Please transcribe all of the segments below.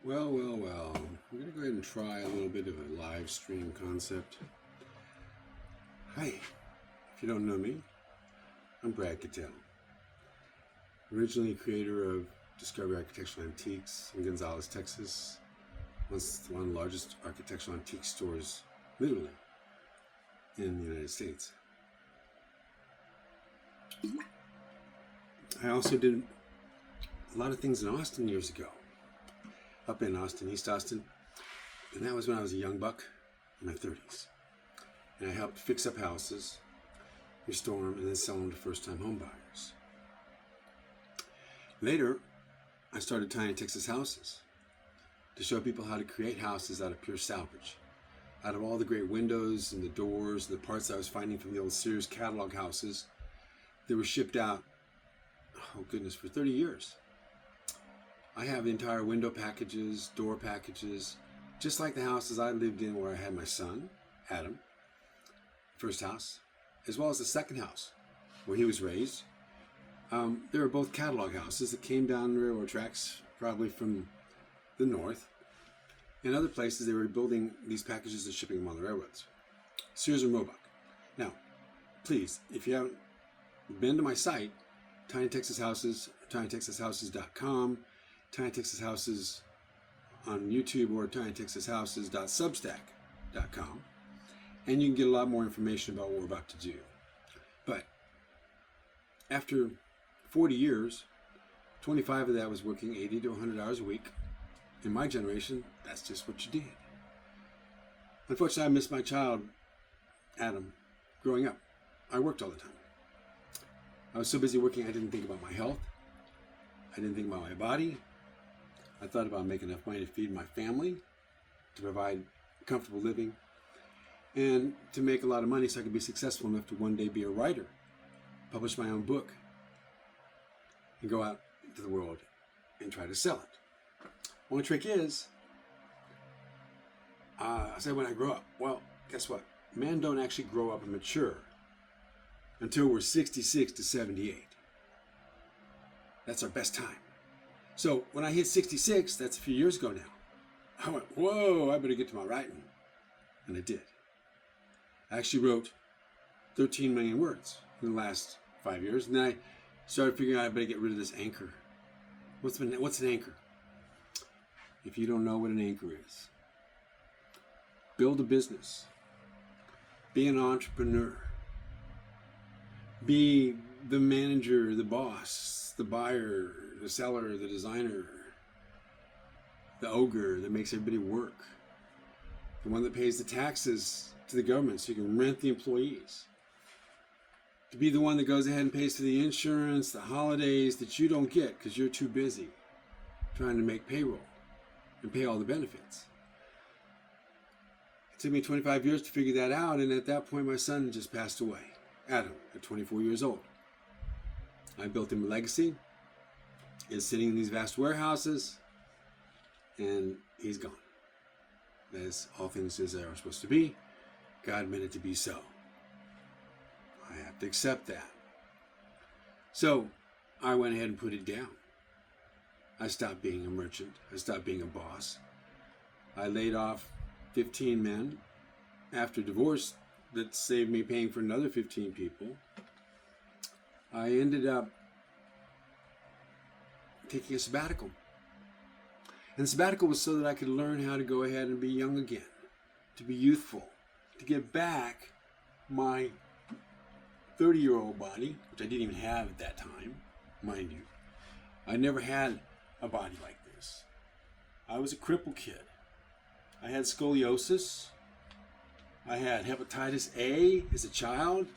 Well. I'm going to go ahead and try a little bit of a live stream concept. Hi, if you don't know me, I'm Brad Cattell, originally creator of Discovery Architectural Antiques in Gonzales, Texas, one of the largest architectural antique stores, literally, in the United States. I also did a lot of things in Austin years ago, up in Austin, East Austin, and that was when I was a young buck in my 30s. And I helped fix up houses, restore them, and then sell them to first-time home buyers. Later, I started Tiny Texas Houses to show people how to create houses out of pure salvage. Out of all the great windows and the doors and the parts I was finding from the old Sears catalog houses that were shipped out, oh goodness, for 30 years. I have entire window packages, door packages, just like the houses I lived in where I had my son, Adam, first house, as well as the second house where he was raised. They were both catalog houses that came down the railroad tracks, probably from the north. In other places, they were building these packages and shipping them on the railroads. Sears and Roebuck. Now, please, if you haven't been to my site, Tiny Texas Houses, tinytexashouses.com, Tiny Texas Houses on YouTube, or tinytexashouses.substack.com, and you can get a lot more information about what we're about to do. But after 40 years, 25 of that was working 80 to 100 hours a week. In my generation, that's just what you did. Unfortunately, I missed my child, Adam, growing up. I worked all the time. I was so busy working, I didn't think about my health. I didn't think about my body. I thought about making enough money to feed my family, to provide comfortable living, and to make a lot of money so I could be successful enough to one day be a writer, publish my own book, and go out into the world and try to sell it. Only trick is, I said when I grow up, well, guess what? Men don't actually grow up and mature until we're 66 to 78. That's our best time. So when I hit 66, that's a few years ago now, I went, whoa, I better get to my writing. And I did. I actually wrote 13 million words in the last 5 years. And then I started figuring out I better get rid of this anchor. What's an anchor? If you don't know what an anchor is, build a business. Be an entrepreneur. Be the manager, the boss, the buyer, the seller, the designer, the ogre that makes everybody work, the one that pays the taxes to the government so you can rent the employees, to be the one that goes ahead and pays for the insurance, the holidays that you don't get because you're too busy trying to make payroll and pay all the benefits. It took me 25 years to figure that out, and at that point my son just passed away, Adam, at 24 years old. I built him a legacy. Is sitting in these vast warehouses, and he's gone. As all things as they are supposed to be, God meant it to be so. I have to accept that. So I went ahead and put it down. I stopped being a merchant. I stopped being a boss. I laid off 15 men after divorce that saved me paying for another 15 people. I ended up taking a sabbatical. And the sabbatical was so that I could learn how to go ahead and be young again, to be youthful, to get back my 30-year-old body, which I didn't even have at that time, mind you. I never had a body like this. I was a crippled kid. I had scoliosis. I had hepatitis A as a child.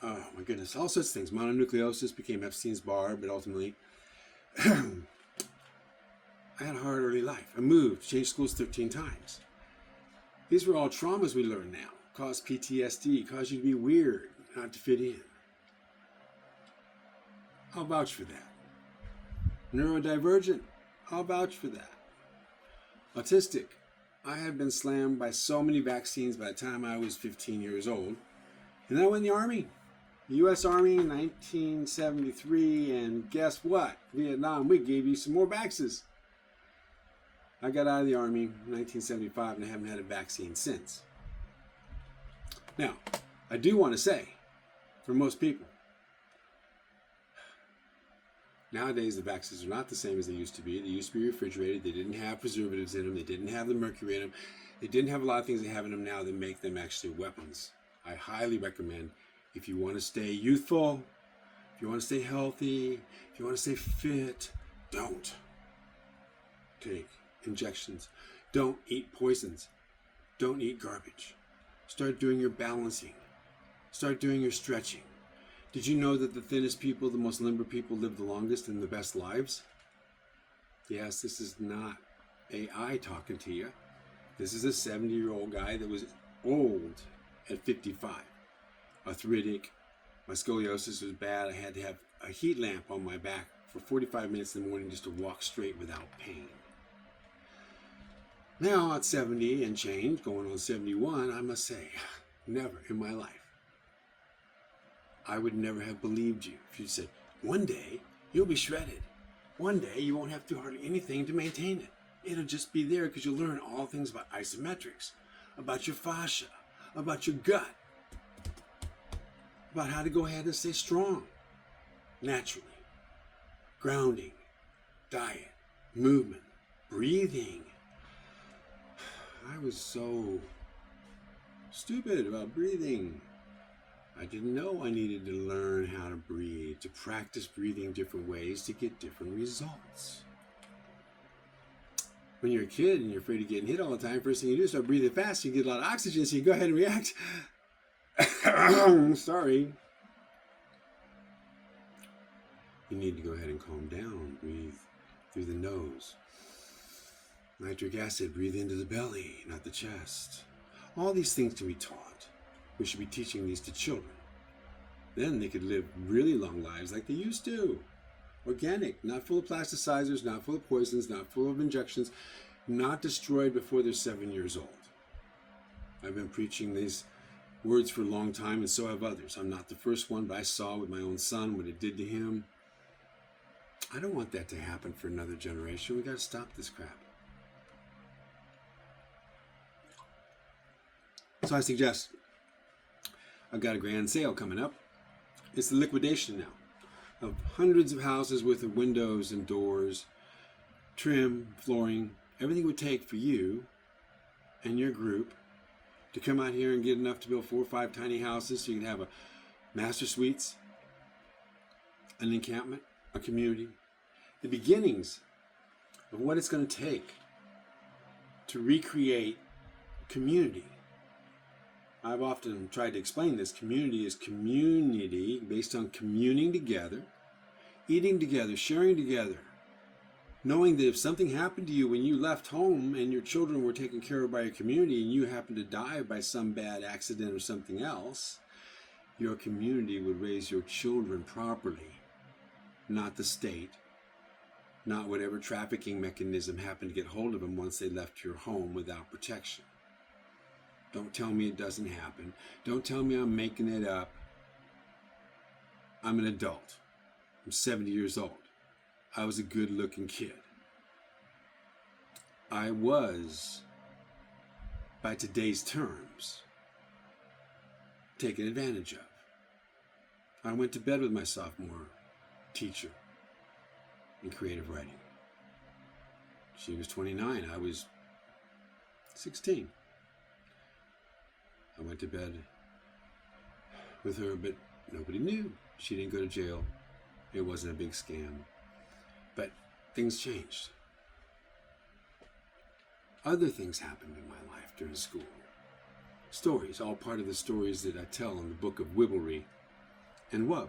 Oh my goodness, all sorts of things. Mononucleosis, became Epstein's Barb, but ultimately I had a hard early life. I moved, changed schools 13 times. These were all traumas we learn now. Cause PTSD, cause you to be weird, not to fit in. I'll vouch for that. Neurodivergent, I'll vouch for that. Autistic, I had been slammed by so many vaccines by the time I was 15 years old. And then I went in the Army. The U.S. Army in 1973, and guess what? Vietnam, we gave you some more vaxes. I got out of the Army in 1975 and I haven't had a vaccine since. Now, I do want to say, for most people, nowadays the vaccines are not the same as they used to be. They used to be refrigerated. They didn't have preservatives in them. They didn't have the mercury in them. They didn't have a lot of things they have in them now that make them actually weapons. I highly recommend, if you want to stay youthful, if you want to stay healthy, if you want to stay fit, don't take injections. Don't eat poisons. Don't eat garbage. Start doing your balancing. Start doing your stretching. Did you know that the thinnest people, the most limber people, live the longest and the best lives? Yes, this is not AI talking to you. This is a 70-year-old guy that was old at 55. Arthritic. My scoliosis was bad. I had to have a heat lamp on my back for 45 minutes in the morning just to walk straight without pain. Now at 70 and change, going on 71, I must say, never in my life. I would never have believed you if you said, one day you'll be shredded. One day you won't have to do hardly anything to maintain it. It'll just be there because you'll learn all things about isometrics, about your fascia, about your gut, about how to go ahead and stay strong, naturally. Grounding, diet, movement, breathing. I was so stupid about breathing. I didn't know I needed to learn how to breathe, to practice breathing different ways to get different results. When you're a kid and you're afraid of getting hit all the time, first thing you do is start breathing fast, you get a lot of oxygen, so you go ahead and react. Sorry. You need to go ahead and calm down. Breathe through the nose. Nitric acid, breathe into the belly, not the chest. All these things can be taught. We should be teaching these to children. Then they could live really long lives like they used to. Organic, not full of plasticizers, not full of poisons, not full of injections, not destroyed before they're 7 years old. I've been preaching these words for a long time, and so have others. I'm not the first one, but I saw with my own son what it did to him. I don't want that to happen for another generation. We got to stop this crap. So I suggest, I've got a grand sale coming up. It's the liquidation now of hundreds of houses with the windows and doors, trim, flooring, everything it would take for you and your group to come out here and get enough to build 4 or 5 tiny houses so you can have a master suites, an encampment, a community. The beginnings of what it's going to take to recreate community. I've often tried to explain this. Community is community based on communing together, eating together, sharing together, knowing that if something happened to you when you left home and your children were taken care of by your community and you happened to die by some bad accident or something else, your community would raise your children properly, not the state, not whatever trafficking mechanism happened to get hold of them once they left your home without protection. Don't tell me it doesn't happen. Don't tell me I'm making it up. I'm an adult. I'm 70 years old. I was a good-looking kid. I was, by today's terms, taken advantage of. I went to bed with my sophomore teacher in creative writing. She was 29. I was 16. I went to bed with her, but nobody knew. She didn't go to jail. It wasn't a big scam. But things changed. Other things happened in my life during school. Stories, all part of the stories that I tell in the book of Wibblery and Wub.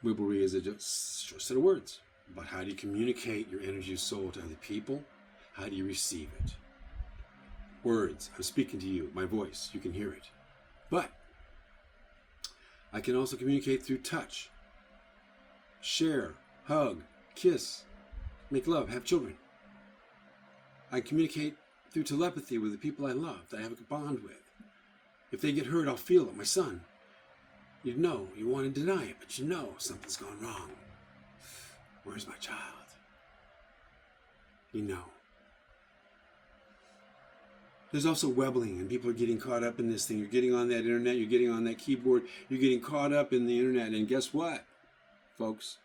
Wibblery is a short set of words about how do you communicate your energy of soul to other people? How do you receive it? Words, I'm speaking to you, my voice, you can hear it. But I can also communicate through touch. Share, hug, kiss, make love, have children. I communicate through telepathy with the people I love, that I have a bond with. If they get hurt, I'll feel it. My son, you know, you want to deny it, but you know something's gone wrong. Where's my child? You know. There's also webbling, and people are getting caught up in this thing. You're getting on that internet, you're getting on that keyboard, you're getting caught up in the internet, and guess what, folks?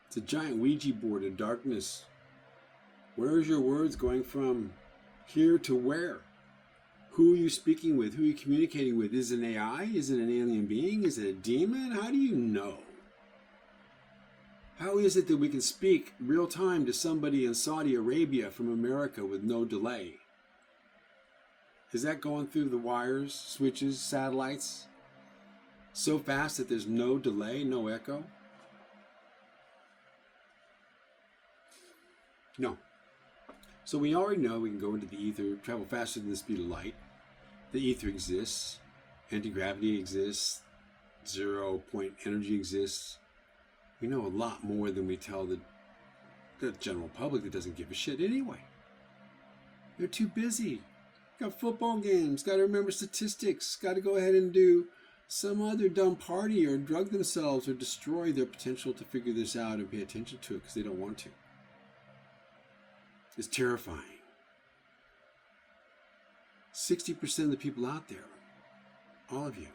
It's a giant Ouija board of darkness. Where is your words going from here to where? Who are you speaking with? Who are you communicating with? Is it an AI? Is it an alien being? Is it a demon? How do you know? How is it that we can speak real time to somebody in Saudi Arabia from America with no delay? Is that going through the wires, switches, satellites so fast that there's no delay, no echo? No. So we already know we can go into the ether, travel faster than the speed of light. The ether exists. Anti-gravity exists. Zero-point energy exists. We know a lot more than we tell the general public that doesn't give a shit anyway. They're too busy. Got football games. Got to remember statistics. Got to go ahead and do some other dumb party or drug themselves or destroy their potential to figure this out and pay attention to it because they don't want to. It's terrifying. 60% of the people out there, all of you,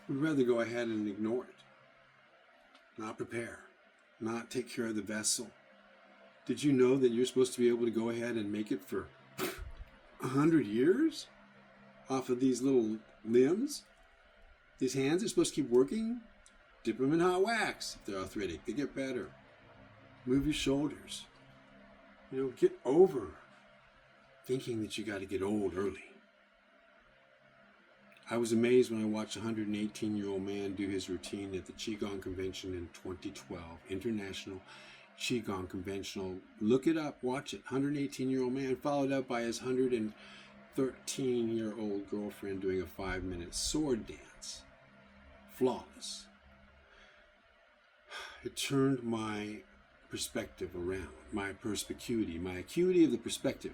would rather go ahead and ignore it. Not prepare. Not take care of the vessel. Did you know that you're supposed to be able to go ahead and make it for 100 years off of these little limbs? These hands are supposed to keep working? Dip them in hot wax. If they're arthritic, they get better. Move your shoulders. Get over thinking that you got to get old early. I was amazed when I watched a 118-year-old man do his routine at the Qigong Convention in 2012. International Qigong Conventional. Look it up, watch it. 118-year-old man followed up by his 113-year-old girlfriend doing a 5-minute sword dance. Flawless. It turned my perspective around, my perspicuity, my acuity of the perspective.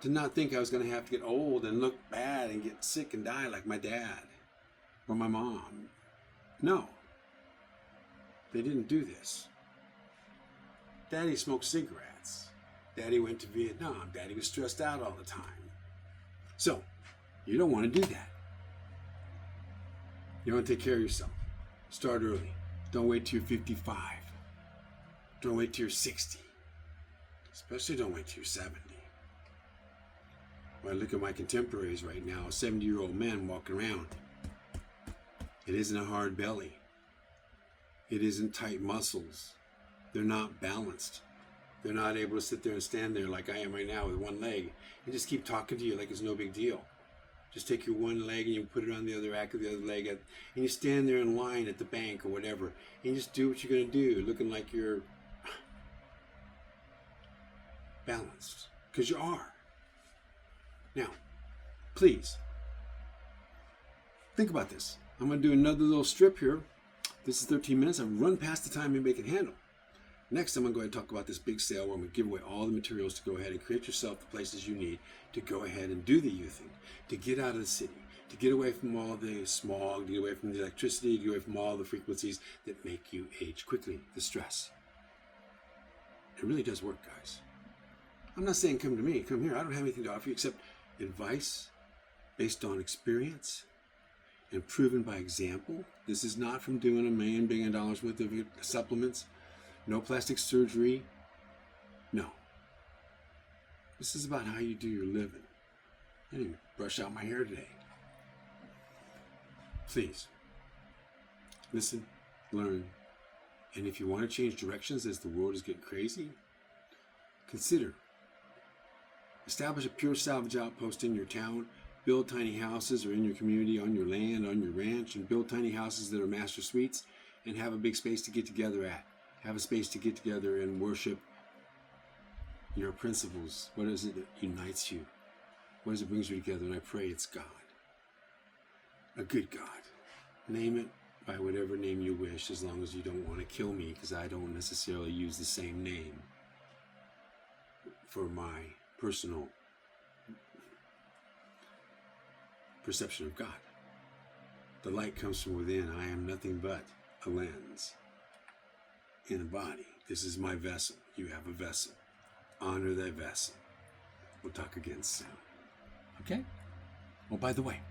To not think I was going to have to get old and look bad and get sick and die like my dad or my mom. No. They didn't do this. Daddy smoked cigarettes. Daddy went to Vietnam. Daddy was stressed out all the time. So, you don't want to do that. You want to take care of yourself. Start early. Don't wait till you're 55. Don't wait till you're 60. Especially don't wait till you're 70. When I look at my contemporaries right now, 70-year-old men walking around. It isn't a hard belly. It isn't tight muscles. They're not balanced. They're not able to sit there and stand there like I am right now with one leg and just keep talking to you like it's no big deal. Just take your one leg and you put it on the other rack of the other leg and you stand there in line at the bank or whatever and you just do what you're going to do, looking like you're balanced. Because you are. Now, please, think about this. I'm going to do another little strip here. This is 13 minutes. I've run past the time anybody can handle. Next, I'm going to go ahead and talk about this big sale where I'm going to give away all the materials to go ahead and create yourself the places you need to go ahead and do the you thing, to get out of the city, to get away from all the smog, to get away from the electricity, to get away from all the frequencies that make you age quickly, the stress. It really does work, guys. I'm not saying come to me, come here. I don't have anything to offer you except advice based on experience and proven by example. This is not from doing $1 billion worth of supplements. No plastic surgery. No. This is about how you do your living. I didn't even brush out my hair today. Please, listen, learn, and if you want to change directions as the world is getting crazy, consider. Establish a pure salvage outpost in your town. Build tiny houses or in your community, on your land, on your ranch, and build tiny houses that are master suites and have a big space to get together at. Have a space to get together and worship your principles. What is it that unites you? What is it that brings you together? And I pray it's God. A good God. Name it by whatever name you wish, as long as you don't want to kill me, because I don't necessarily use the same name for my personal perception of God. The light comes from within. I am nothing but a lens in a body. This is my vessel. You have a vessel. honor thy vessel. We'll talk again soon. Okay. Well, by the way,